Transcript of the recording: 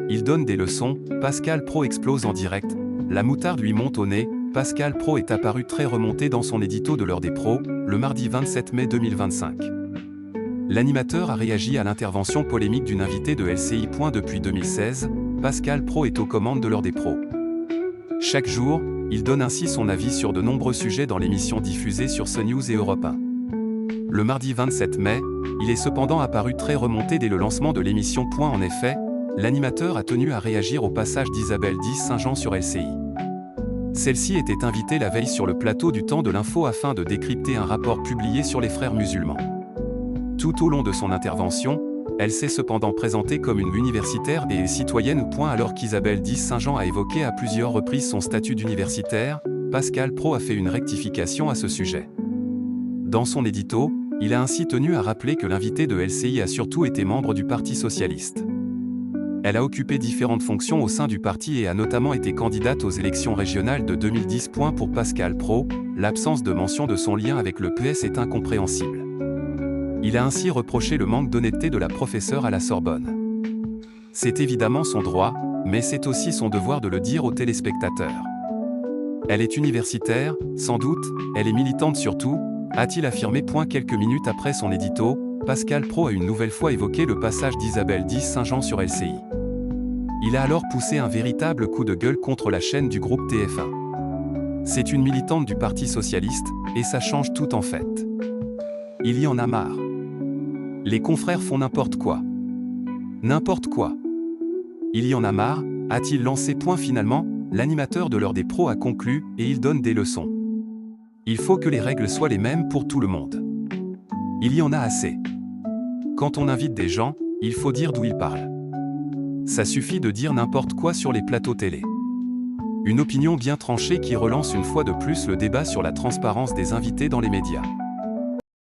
il donne des leçons, Pascal Praud explose en direct, la moutarde lui monte au nez, Pascal Praud est apparu très remonté dans son édito de l'heure des pros, le mardi 27 mai 2025. L'animateur a réagi à l'intervention polémique d'une invitée de LCI. Depuis 2016, Pascal Praud est aux commandes de l'heure des pros. Chaque jour, il donne ainsi son avis sur de nombreux sujets dans l'émission diffusée sur CNews et Europe 1. Le mardi 27 mai, il est cependant apparu très remonté dès le lancement de l'émission. En effet, l'animateur a tenu à réagir au passage d'Isabelle Saint-Jean sur LCI. Celle-ci était invitée la veille sur le plateau du Temps de l'Info afin de décrypter un rapport publié sur les frères musulmans. Tout au long de son intervention, elle s'est cependant présentée comme une universitaire et citoyenne. Alors qu'Isabelle Saint-Jean a évoqué à plusieurs reprises son statut d'universitaire, Pascal Praud a fait une rectification à ce sujet. Dans son édito, il a ainsi tenu à rappeler que l'invitée de LCI a surtout été membre du Parti socialiste. Elle a occupé différentes fonctions au sein du parti et a notamment été candidate aux élections régionales de 2010. Pour Pascal Praud, l'absence de mention de son lien avec le PS est incompréhensible. Il a ainsi reproché le manque d'honnêteté de la professeure à la Sorbonne. C'est évidemment son droit, mais c'est aussi son devoir de le dire aux téléspectateurs. Elle est universitaire, sans doute, elle est militante surtout, a-t-il affirmé. Quelques minutes après son édito, Pascal Praud a une nouvelle fois évoqué le passage d'Isabelle Saint-Jean sur LCI. Il a alors poussé un véritable coup de gueule contre la chaîne du groupe TF1. C'est une militante du Parti socialiste, et ça change tout en fait. Il y en a marre. Les confrères font n'importe quoi. N'importe quoi. Il y en a marre, a-t-il lancé. Finalement, l'animateur de l'heure des pros a conclu, et il donne des leçons. Il faut que les règles soient les mêmes pour tout le monde. Il y en a assez. Quand on invite des gens, il faut dire d'où ils parlent. Ça suffit de dire n'importe quoi sur les plateaux télé. Une opinion bien tranchée qui relance une fois de plus le débat sur la transparence des invités dans les médias.